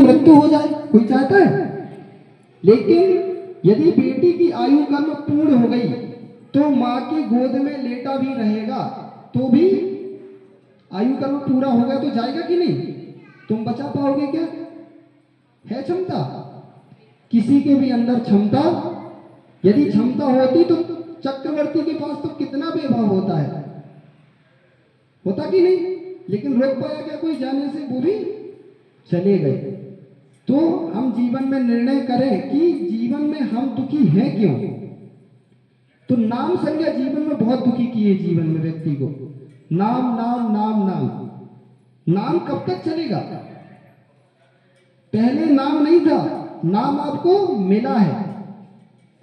मृत्यु हो जाए, कोई चाहता है? लेकिन यदि बेटी की आयु कर्म पूर्ण हो गई तो माँ की गोद में लेटा भी रहेगा तो भी आयु कर्म पूरा हो गया तो जाएगा कि नहीं? तुम बचा पाओगे क्या? है क्षमता किसी के भी अंदर क्षमता? यदि क्षमता होती तो चक्रवर्ती के पास तो कितना वैभव होता है, होता कि नहीं? लेकिन रोक पाया क्या कोई जाने से? वो भी चले गए। तो हम जीवन में निर्णय करें कि जीवन में हम दुखी हैं क्यों? तो नाम संज्ञा जीवन में बहुत दुखी की है जीवन में व्यक्ति को। नाम नाम नाम नाम नाम कब तक चलेगा? पहले नाम नहीं था, नाम आपको मिला है।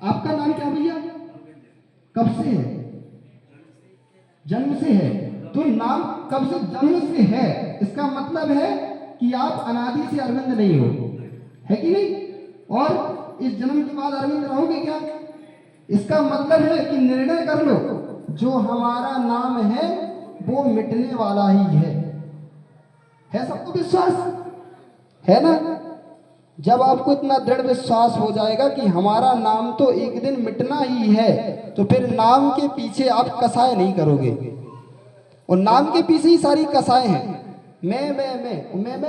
आपका नाम क्या भैया? कब से है? जन्म से है। तो नाम कब से? जन्म से है। इसका मतलब है कि आप अनादि से अरविंद नहीं हो, है कि नहीं? और इस जन्म के बाद अरविंद रहोगे क्या? इसका मतलब है कि निर्णय कर लो, जो हमारा नाम है वो मिटने वाला ही है सबको विश्वास है ना? जब आपको इतना दृढ़ विश्वास हो जाएगा कि हमारा नाम तो एक दिन मिटना ही है, तो फिर नाम के पीछे आप कसाय नहीं करोगे। और नाम के पीछे ही सारी कसाय हैं। मैं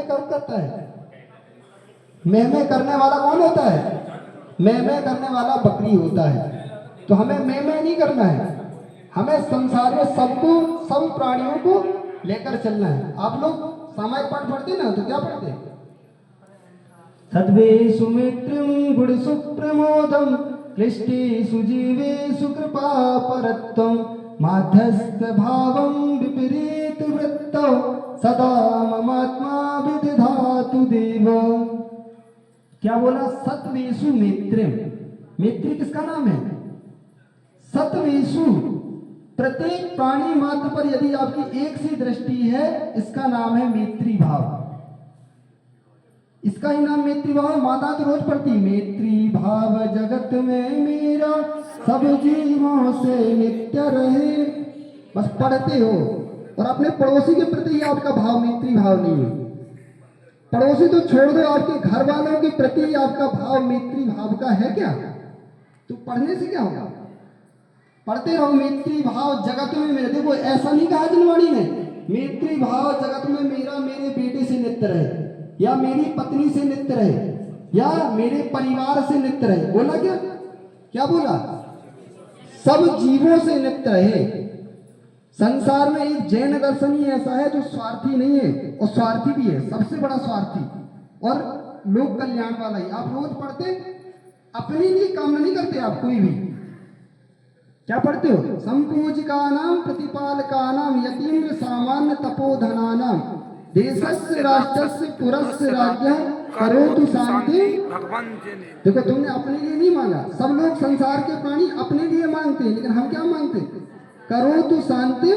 कौन करता है? मैं करने वाला कौन होता है? मैं करने वाला बकरी होता है। तो हमें मैं नहीं करना है, हमें संसार में सबको, सब प्राणियों को लेकर चलना है। आप लोग सामायिक पाठ पढ़ते ना, तो क्या पढ़ते? सद्वेषु मित्रं गुण सुप्रमोदं क्लिष्टेषु जीवेषु कृपा परत्वं माध्यस्थ भावं विपरीत वृत्तौ सदा ममात्मा विदधातु देव। क्या बोला? सत्वेषु मित्रं। मित्र किसका नाम है? सत्वेषु। प्रत्येक प्राणी मात्र पर यदि आपकी एक सी दृष्टि है, इसका नाम है मैत्री भाव। इसका ही नाम मैत्री भाव। माता तो रोज पढ़ती, मैत्री भाव जगत में मेरा सब जीवों से नित्य रहे। बस पढ़ते हो और अपने पड़ोसी के प्रति आपका भाव मैत्री भाव नहीं है। पड़ोसी तो छोड़ दो, आपके घर वालों के प्रति आपका भाव मैत्री भाव का है क्या? तो पढ़ने से क्या होगा? पढ़ते रहो मैत्री भाव जगत में मेरा। देखो ऐसा नहीं कहा जनवाणी ने, मैत्री भाव जगत में मेरा मेरे बेटे से नित्य रहे, या मेरी पत्नी से नित्य रहे, या मेरे परिवार से नित्य रहे। बोला क्या? क्या बोला? सब जीवों से नित्य रहे। संसार में एक जैन दर्शन ही ऐसा है जो स्वार्थी नहीं है, और स्वार्थी भी है, सबसे बड़ा स्वार्थी और लोक कल्याण वाला ही। आप रोज पढ़ते, अपने लिए काम नहीं करते आप कोई भी। क्या पढ़ते हो? संपूजिका नाम प्रतिपालका नाम यतीन्द्र सामान्य तपोधना नाम देशस्य राष्ट्रस्य पुरस्य राज्य करोतु शांति। देखो तुमने अपने लिए नहीं मांगा। सब लोग संसार के प्राणी अपने लिए मांगते हैं, लेकिन हम क्या मांगते? करोतु शांति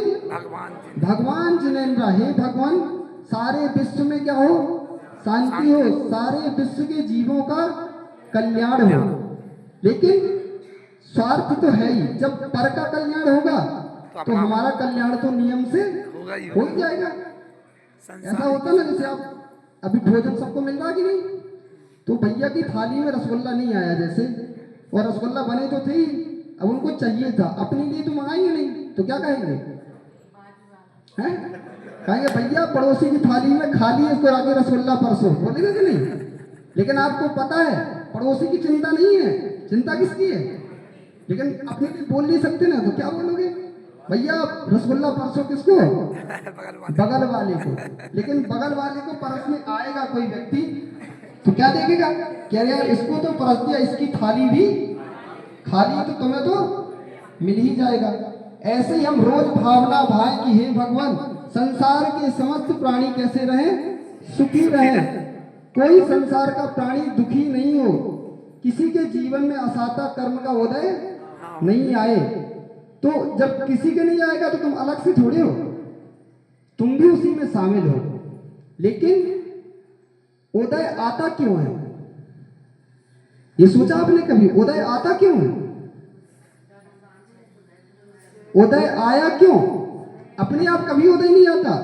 भगवान जिनेन्द्र। हे भगवान, सारे विश्व में क्या हो? शांति हो, सारे विश्व के जीवों का कल्याण हो। लेकिन स्वार्थ तो है ही। जब पर का कल्याण होगा तो हमारा कल्याण तो नियम से हो ही जाएगा। ऐसा होता ना, जैसे आप अभी भोजन सबको मिल रहा कि नहीं, तो भैया की थाली में रसगुल्ला नहीं आया जैसे, और रसगुल्ला बने तो थे ही, अब उनको चाहिए था, अपने लिए तो मंगाएंगे नहीं, तो क्या कहेंगे? हैं? कहेंगे भैया पड़ोसी की थाली में खा लिए, इसको आगे रसगुल्ला परसों, बोलेगा कि नहीं? लेकिन आपको पता है पड़ोसी की चिंता नहीं है, चिंता किसकी है? लेकिन अपने लिए बोल नहीं सकते ना, तो क्या बोलोगे? भैया रसगुल्ला परसों किसको? बगल वाले को। लेकिन बगल वाले को परसने आएगा कोई व्यक्ति तो क्या देखेगा? क्या यार इसको तो परस दिया, इसकी थाली भी खाली, तो तुम्हें तो मिल ही जाएगा। ऐसे ही हम रोज भावना भाए कि हे भगवान, संसार के समस्त प्राणी कैसे रहे? सुखी रहे। कोई संसार का प्राणी दुखी नहीं हो, किसी के जीवन में असाता कर्म का उदय नहीं आए। तो जब किसी के नहीं आएगा तो तुम अलग से थोड़े हो, तुम भी उसी में शामिल हो। लेकिन उदय आता क्यों है? ये सोचा आपने कभी? उदय आता क्यों है? उदय आया क्यों? अपने आप कभी उदय नहीं आता,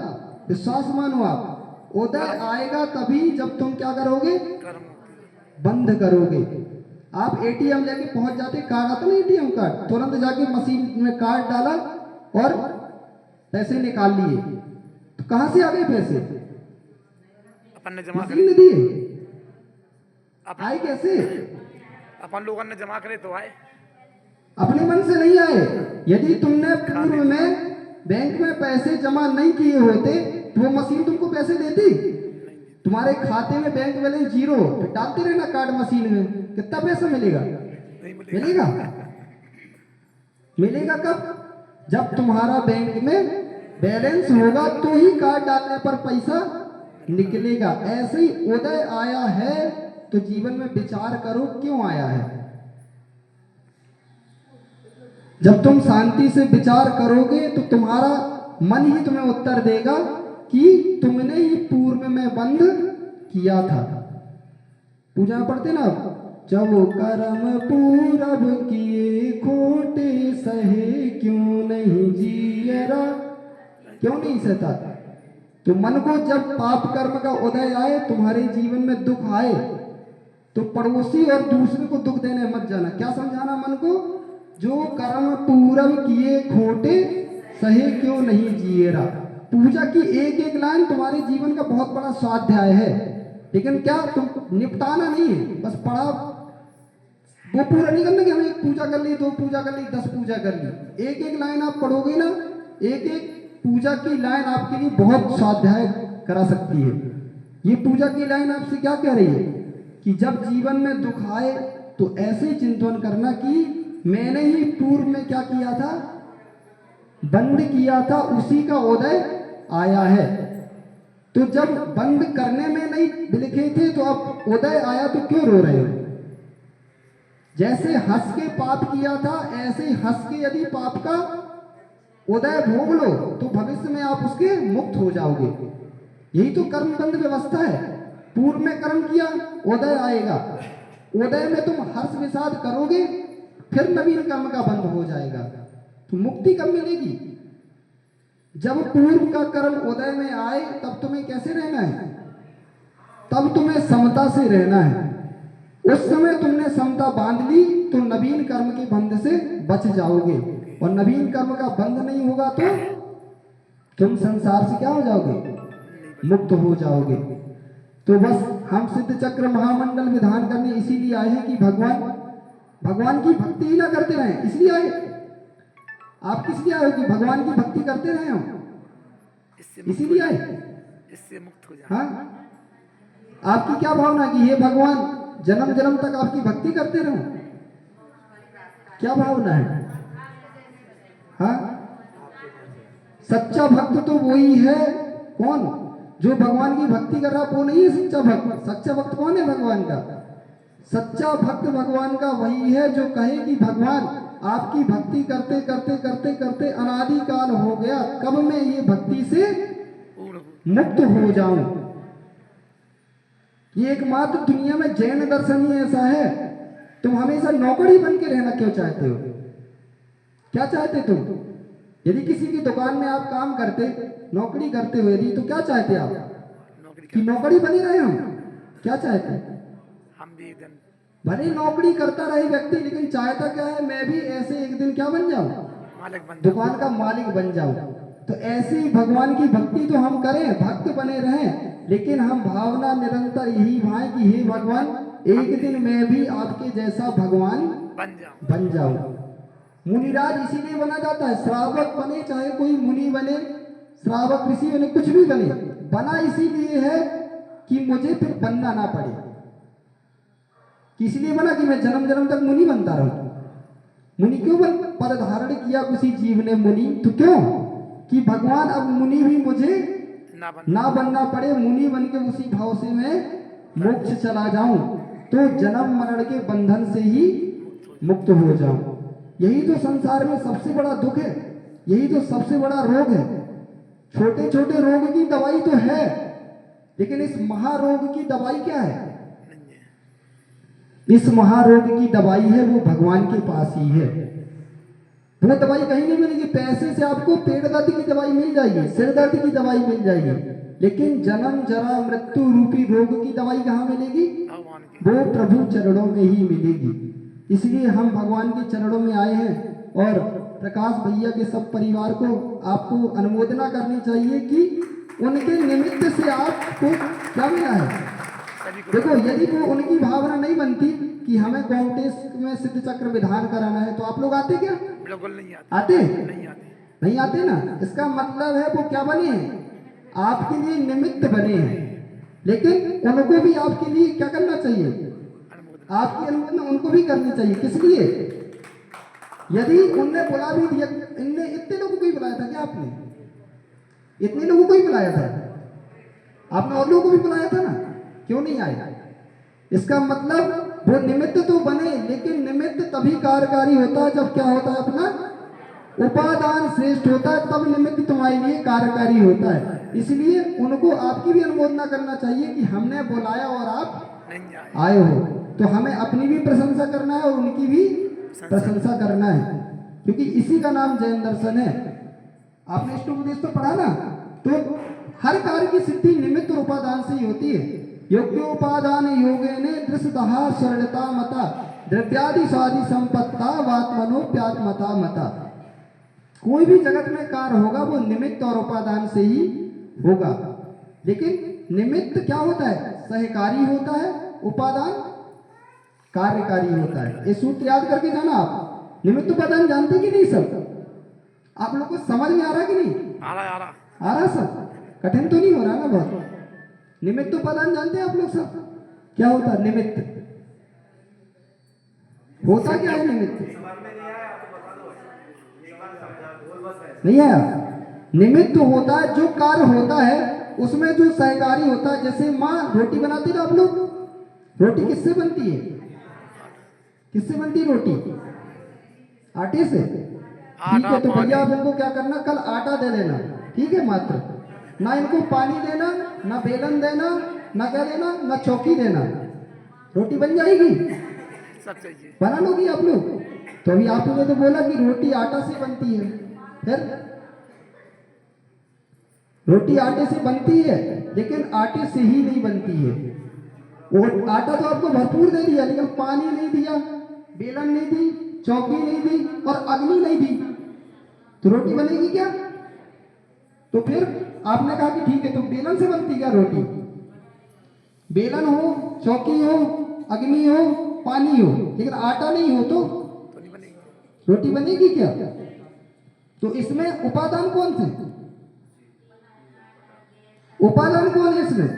विश्वास मानो आप। उदय आएगा तभी जब तुम क्या करोगे, कर्म बंद करोगे। आप एटीएम लेके पहुंच जाते, कार्ड आता ना एटीएम कार्ड, तुरंत जाके मशीन में कार्ड डाला और पैसे निकाल लिए, तो कहां से आ गए पैसे? अपन ने जमा मशीन करे, ने दिए, आए कैसे? अपन लोगों ने जमा करे तो आए। अपने मन से नहीं आए। यदि तुमने पूर्व में बैंक में पैसे जमा नहीं किए होते तो वो मशीन तुमको पैसे देती? तुम्हारे खाते में बैंक बैलेंस जीरो, फिर डालते रहना कार्ड मशीन में, कितना पैसा मिलेगा? नहीं मिलेगा। मिलेगा? मिलेगा कब? जब तुम्हारा बैंक में बैलेंस होगा तो ही कार्ड डालने पर पैसा निकलेगा। ऐसे ही उदय आया है तो जीवन में विचार करो क्यों आया है। जब तुम शांति से विचार करोगे तो तुम्हारा मन ही तुम्हें उत्तर देगा कि तुमने ही पूर्व में बंद किया था। पूजा में पढ़ते ना, जब कर्म पूरब किए खोटे सहे क्यों नहीं जियरा, क्यों नहीं सहता? तो मन को जब पाप कर्म का उदय आए, तुम्हारे जीवन में दुख आए, तो पड़ोसी और दूसरे को दुख देने मत जाना। क्या समझाना मन को? जो कर्म पूरब किए खोटे सहे क्यों नहीं जिएरा। पूजा की एक एक लाइन तुम्हारे जीवन का बहुत बड़ा स्वाध्याय है, लेकिन क्या तुम निपटाना नहीं है, बस पढ़ा वो पूरा नहीं करना कि हमें एक पूजा कर ली, दो पूजा कर ली, 10 पूजा कर ली। एक एक लाइन आप पढ़ोगे ना, एक एक पूजा की लाइन आपके लिए बहुत स्वाध्याय करा सकती है। ये पूजा की लाइन आपसे क्या कह रही है कि जब जीवन में दुख आए तो ऐसे चिंतन करना कि मैंने ही पूर्व में क्या किया था, बंद किया था, उसी का उदय आया है। तो जब बंद करने में नहीं लिखे थे तो अब उदय आया तो क्यों रो रहे हो? जैसे हंस के पाप किया था, ऐसे हंस के यदि पाप का उदय भोग लो तो भविष्य में आप उसके मुक्त हो जाओगे। यही तो कर्मबंध व्यवस्था है। पूर्व में कर्म किया, उदय आएगा, उदय में तुम हर्ष विषाद करोगे, फिर नवीन कर्म का बंध हो जाएगा, तो मुक्ति कब मिलेगी? जब पूर्व का कर्म उदय में आए तब तुम्हें कैसे रहना है? तब तुम्हें समता से रहना है। उस समय तुमने समता बांध ली तो नवीन कर्म के बंध से बच जाओगे, और नवीन कर्म का बंध नहीं होगा तो तुम संसार से क्या हो जाओगे, मुक्त हो जाओगे। तो बस हम सिद्ध चक्र महामंडल विधान करने इसीलिए आए हैं कि भगवान की भक्ति ही ना करते रहें, इसलिए आए। आप किस लिए आए हो कि भगवान की भक्ति करते रहे हम, इसीलिए आए, इससे मुक्त हो जाए। हाँ, आपकी क्या भावना कि हे भगवान जन्म जन्म तक आपकी भक्ति करते रहूं, क्या भावना है? हाँ, सच्चा भक्त तो वही है, कौन? जो भगवान की भक्ति कर रहा वो नहीं है सच्चा भक्त। सच्चा भक्त कौन है भगवान का? सच्चा भक्त भगवान का वही है जो कहे कि भगवान आपकी भक्ति करते करते करते करते अनादि काल हो गया, कब मैं ये भक्ति से मुक्त हो जाऊं। ये एकमात्र दुनिया में जैन दर्शन ही ऐसा है। तुम हमेशा नौकरी बन के रहना क्यों चाहते हो? क्या चाहते तुम? यदि किसी की दुकान में आप काम करते, नौकरी करते हो यदि, तो क्या चाहते आप? कि नौकरी बनी रहे हम? क्या चाहते? हम भी एक दिन भले नौकरी करता रहे व्यक्ति, लेकिन चाहता क्या है, मैं भी ऐसे एक दिन क्या बन जाऊं, मालिक बन दुकान का मालिक बन जाऊं। तो ऐसी भगवान की भक्ति तो हम करें, भक्त बने रहें, लेकिन हम भावना निरंतर यही भाई कि हे भगवान एक दिन मैं भी आपके जैसा भगवान बन जाऊं। मुनिराज इसीलिए बना जाता है, श्रावक बने, चाहे कोई मुनि बने, श्रावक ऋषि बने, कुछ भी बने, बना इसीलिए है कि मुझे फिर बनना ना पड़े। किस लिए बना? कि मैं जन्म जन्म तक मुनि बनता रहूं। मुनि क्यों पद धारण किया किसी जीव ने मुनि? तो क्यों? कि भगवान अब मुनि भी मुझे ना बनना पड़े, मुनि बन के उसी भाव से मैं मोक्ष चला जाऊं, तो जन्म मरण के बंधन से ही मुक्त हो जाऊं। यही तो संसार में सबसे बड़ा दुख है, यही तो सबसे बड़ा रोग है। छोटे छोटे रोग की दवाई तो है, लेकिन इस महारोग की दवाई क्या है? इस महारोग की दवाई है वो भगवान के पास ही है। वो दवाई कहीं नहीं मिलेगी। पैसे से आपको पेट दर्द की दवाई मिल जाएगी, सिर दर्द की दवाई मिल जाएगी, लेकिन जन्म जरा मृत्यु रूपी रोग की दवाई कहाँ मिलेगी? भगवान की वो प्रभु चरणों में ही मिलेगी। इसलिए हम भगवान के चरणों में आए हैं और प्रकाश भैया के सब परिवार को आपको अनुमोदना करनी चाहिए कि उनके निमित्त से आपको क्या मिला है। सभी को देखो, यदि वो उनकी भावना नहीं बनती कि हमें कांग्रेस में सिद्ध चक्र विधान कराना है, तो आप लोग आते क्या? बिल्कुल नहीं आते, आते नहीं आते। नहीं आते ना। इसका मतलब है वो क्या बने हैं? आपके लिए निमित्त बने हैं। लेकिन उनको भी आपके लिए क्या करना चाहिए? अनुमोदन आपकी अनुमोदना उनको भी करनी चाहिए। किस लिए? यदि उनने बुला भी दिया, इनने इतने लोगों को ही बुलाया था क्या आपने? इतने लोगों को ही बुलाया था आपने, और लोगों को भी बुलाया था ना, क्यों नहीं आए? इसका मतलब वो निमित्त तो बने, लेकिन निमित्त तभी कार्यकारी होता है जब क्या होता है? अपना उपादान श्रेष्ठ होता है, तब निमित्त तुम्हारे लिए कार्यकारी होता है। इसलिए उनको आपकी भी अनुमोदना करना चाहिए कि हमने बुलाया और आप नहीं आए। आए हो, तो हमें अपनी भी प्रशंसा करना है और उनकी भी प्रशंसा करना है, क्योंकि इसी का नाम जैन दर्शन है। आपने इष्टोपदेश तो पढ़ा ना, तो हर कार्य की सिद्धि निमित्त और उपादान से ही होती है। योग्योपादान योगेने दृष्टहा शरणता मता द्रव्यादि स्वादि संपत्ता वात्मनोप्यात्मता मता। कोई भी जगत में कार्य होगा वो निमित्त और उपादान से ही होगा। लेकिन निमित्त क्या होता है? सहकारी होता है, उपादान कार्यकारी होता है। ये सूत्र याद करके जाना आप। निमित्त उपादान जानते कि नहीं सब? आप लोग को समझ में आ रहा कि नहीं? आ रहा आ रहा सब? कठिन तो नहीं हो रहा ना बहुत? निमित्त उपादान जानते हैं आप लोग सब? क्या होता है निमित्त? होता क्या है निमित्त? नहीं आया? निमित्त होता है जो कार्य होता है उसमें जो सहकारी होता है। जैसे माँ रोटी बनाती है ना, आप लोग रोटी किससे बनती है? किससे बनती है रोटी? आटे से। ठीक है, तो भैया आप इनको क्या करना, कल आटा दे देना, ठीक है? मात्र ना इनको पानी देना, ना बेलन देना, ना क्या देना, ना चौकी देना। रोटी बन जाएगी। सब चाहिए। बना लोगी आप लोग? तो अभी आपने तो बोला कि रोटी आटा से बनती है, फिर रोटी आटे से बनती है, लेकिन आटे से ही नहीं बनती है। वो आटा तो आपको भरपूर दे दिया, लेकिन पानी नहीं दिया, बेलन नहीं दी, चौकी नहीं दी और अग्नि नहीं दी, तो रोटी बनेगी क्या? तो फिर आपने कहा कि ठीक है, तो बेलन से बनती क्या रोटी? बेलन हो, चौकी हो, अग्नि हो, पानी हो, लेकिन आटा नहीं हो तो नहीं बनेगी। रोटी बनेगी क्या? तो इसमें उपादान कौन से? उपादान कौन है इसमें?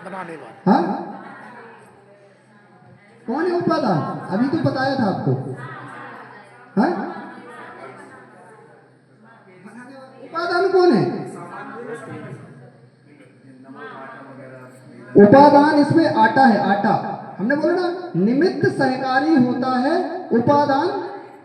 बनाने वाला। हाँ, कौन है उपादान? अभी तो बताया था आपको। हाँ, उपादान कौन है? उपादान इसमें आटा है। आटा हमने बोला ना, निमित्त सहकारी होता है, उपादान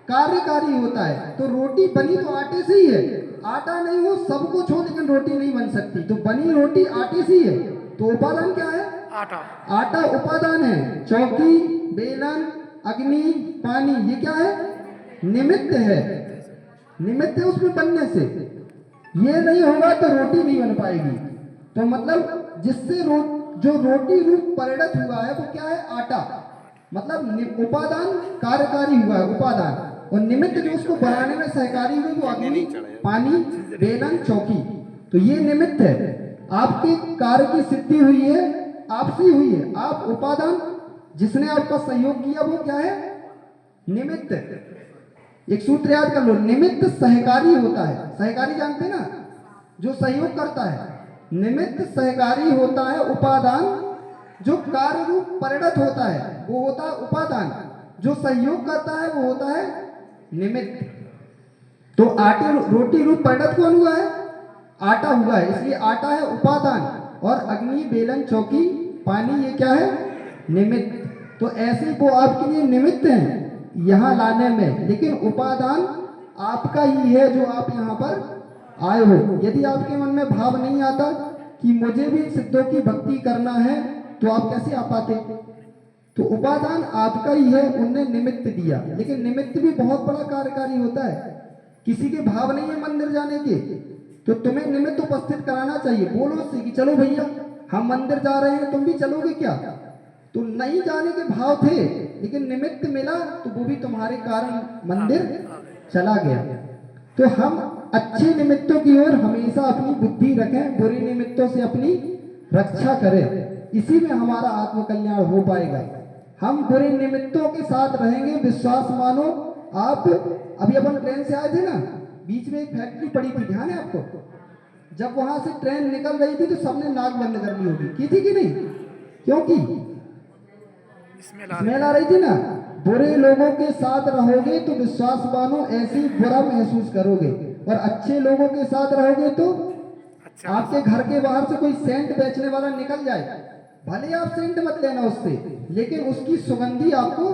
कार्यकारी होता है। तो रोटी बनी तो आटे से ही है। आटा नहीं हो सब कुछ हो, लेकिन रोटी नहीं बन सकती। तो बनी रोटी आटे से ही है, तो उपादान क्या है? आटा। आटा उपादान है। चौकी, बेलन, अग्नि, पानी, ये क्या है? निमित्त है। निमित्त है उसमें बनने से। ये नहीं होगा तो रोटी नहीं बन पाएगी। तो मतलब जिससे जो रोटी रूप परिणत हुआ है वो क्या है? आटा। मतलब उपादान कार्यकारी हुआ है, उपादान। और निमित्त जो उसको बनाने में सहकारी हुए वो अग्नि, पानी, बेलन, चौकी। तो ये निमित्त है। आपके कार्य की सिद्धि हुई है, आपसे हुई है। आप उपादान, जिसने आपका सहयोग किया वो क्या है? निमित्त। एक सूत्र याद कर लो, निमित्त सहकारी होता है। सहकारी जानते ना, जो सहयोग करता है। निमित्त सहकारी होता है, उपादान जो कार्य रूप परिणत होता है वो होता है उपादान, जो सहयोग करता है वो होता है निमित्त। तो आटे रोटी रूप परिणत कौन हुआ है? आटा हुआ है, इसलिए आटा है उपादान, और अग्नि, बेलन, चौकी, पानी, ये क्या है? निमित्त। तो ऐसे वो आपके लिए निमित्त हैं यहाँ लाने में, लेकिन उपादान आपका ही है जो आप यहाँ पर आए हो। यदि आपके मन में भाव नहीं आता कि मुझे भी सिद्धों की भक्ति करना है, तो आप कैसे आ पाते? तो उपादान आपका ही है, उनने निमित्त दिया। लेकिन निमित्त भी बहुत बड़ा कार्यकारी होता है। किसी के भाव नहीं है मंदिर जाने के, तो तुम्हें निमित्त उपस्थित कराना चाहिए। बोलो उससे कि चलो भैया हम मंदिर जा रहे हैं, तुम भी चलोगे क्या? तो नहीं जाने के भाव थे, लेकिन निमित्त मिला तो वो भी तुम्हारे कारण मंदिर चला गया। तो हम अच्छे निमित्तों की ओर हमेशा अपनी बुद्धि रखें, बुरे निमित्तों से अपनी रक्षा करें, इसी में हमारा आत्म कल्याण हो पाएगा। हम बुरे निमित्तों के साथ रहेंगे, विश्वास मानो। आप अभी अपन ट्रेन से आए थे ना, बीच में एक फैक्ट्री पड़ी थी, ध्यान है आपको? जब वहां से ट्रेन निकल रही थी तो सबने नाक बंद कर ली होगी, की थी कि नहीं? क्योंकि स्मेल आ रही थी ना। बुरे लोगों के साथ रहोगे तो विश्वास मानो ऐसे ही बुरा महसूस करोगे, और अच्छे लोगों के साथ रहोगे तो आपके घर के बाहर से कोई सेंट बेचने वाला निकल जाए, भले आप सेंट मत लेना उससे, लेकिन उसकी सुगंधी आपको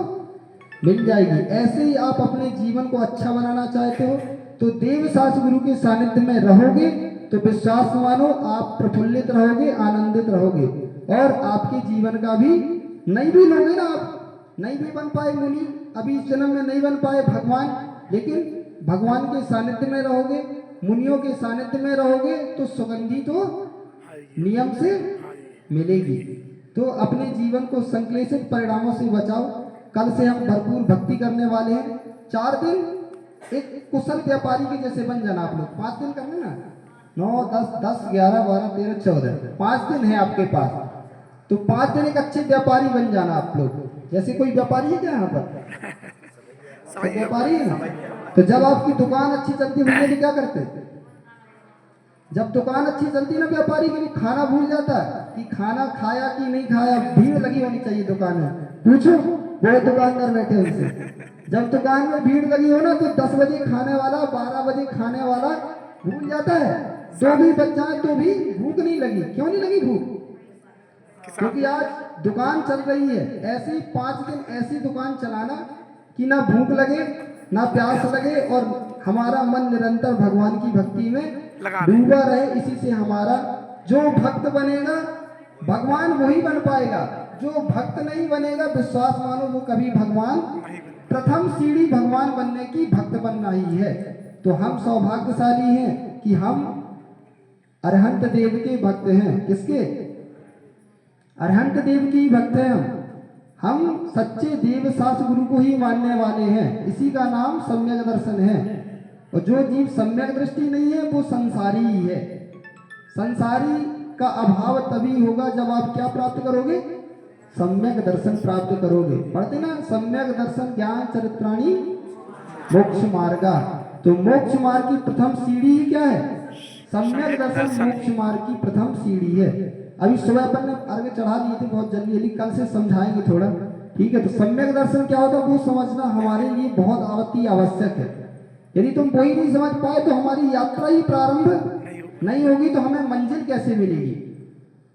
मिल जाएगी। ऐसे ही आप अपने जीवन को अच्छा बनाना चाहते हो तो देव सास गुरु के सानिध्य में रहोगे तो विश्वास मानो आप प्रफुल्लित रहोगे, आनंदित रहोगे, और आपके जीवन का भी नहीं भी लोगे ना, आप नहीं भी बन पाए मुनि, अभी इस जन्म में नहीं बन पाए भगवान, लेकिन भगवान के सानिध्य में रहोगे, मुनियों के सानिध्य में रहोगे तो सुगंधी तो नियम से मिलेगी। तो अपने जीवन को संक्लेशित परिणामों से बचाओ। कल से हम भरपूर भक्ति करने वाले हैं। 4 दिन एक कुशल व्यापारी के जैसे बन जाना आप लोग। 5 दिन करने ना, 9, 10, 10, 11, 12, 13, 14, 5 दिन है आपके पास, तो 5 दिन एक अच्छे व्यापारी बन जाना आप लोग। जैसे कोई व्यापारी है क्या यहाँ पर? सब व्यापारी है ना? तो जब आपकी दुकान अच्छी चलती है तो क्या करते? जब दुकान अच्छी चलती है ना व्यापारी की, खाना भूल जाता है कि खाना खाया कि नहीं खाया। भीड़ लगी होनी चाहिए दुकान में, पूछो वो दुकानदार बैठे उनसे। जब दुकान में भीड़ लगी हो ना तो 10 बजे खाने वाला, 12 बजे खाने वाला भूल जाता है। 2 भी बज जाए तो भी भूख नहीं लगी। क्यों नहीं लगी भूख? क्योंकि आज दुकान चल रही है। ऐसे ही 5 दिन ऐसी दुकान चलाना कि ना भूख लगे ना प्यास लगे, और हमारा मन निरंतर भगवान की भक्ति में डूबा रहे। इसी से हमारा जो भक्त बनेगा भगवान वही बन पाएगा, जो भक्त नहीं बनेगा विश्वास मानो वो कभी भगवान, प्रथम सीढ़ी भगवान बनने की भक्त बनना ही है। तो हम सौभाग्यशाली हैं कि हम अरहंत देव के भक्त हैं। किसके? अरहंत देव की भक्त हैं हम सच्चे देव सास गुरु को ही मानने वाले हैं। इसी का नाम सम्यक दर्शन है। और जो जीव सम्यक दृष्टि नहीं है वो संसारी ही है। संसारी का अभाव तभी होगा जब आप क्या प्राप्त करोगे? सम्यक दर्शन प्राप्त करोगे। पढ़ते ना, सम्यक दर्शन ज्ञान चरित्राणी मोक्ष मार्गा। तो मोक्ष मार्ग की प्रथम सीढ़ी ही क्या है? सम्यक दर्शन मोक्ष मार्ग की प्रथम सीढ़ी है। अभी सुबह अपन ने अर्घ चढ़ा दिए थे बहुत जल्दी, कल से समझाएंगे थोड़ा, ठीक है? तो सम्यक दर्शन क्या होता है वो समझना हमारे लिए बहुत अति आवश्यक है। यदि तुम वही नहीं समझ पाए तो हमारी यात्रा ही प्रारंभ नहीं होगी। तो हमें मंजिल कैसे मिलेगी?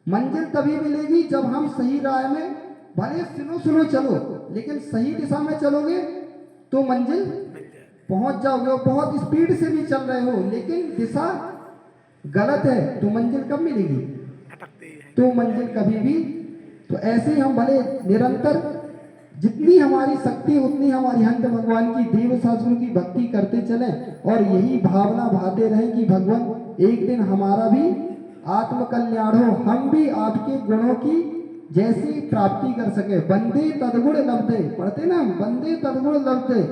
मंजिल तभी मिलेगी जब हम सही राह में, भले स्लो स्लो चलो लेकिन सही दिशा में चलोगे तो मंजिल पहुंच जाओगे। बहुत स्पीड से भी चल रहे हो लेकिन दिशा गलत है तो मंजिल कब मिलेगी? तो मंजिल कभी भी। तो ऐसे ही हम भले निरंतर जितनी हमारी शक्ति उतनी हमारी हंत भगवान की देव शास्त्रों की भक्ति करते चलें, और यही भावना भाते रहें कि भगवान एक दिन हमारा भी आत्म कल्याण हो, हम भी आपके गुणों की जैसी प्राप्ति कर सके। बंदे तदगुण लब्धे, पढ़ते ना, बंदे तदगुण लब्धे।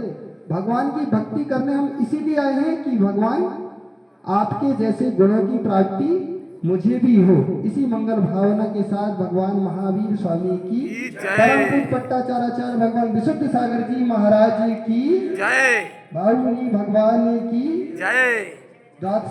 भगवान की भक्ति करने हम इसीलिए आए हैं कि भगवान आपके जैसे गुणों की प्राप्ति मुझे भी हो। इसी मंगल भावना के साथ भगवान महावीर स्वामी की, परम पूज्य पट्टाचार्य भगवान विशुद्ध सागर जी महाराज की जय, बाबूजी भगवान की जय।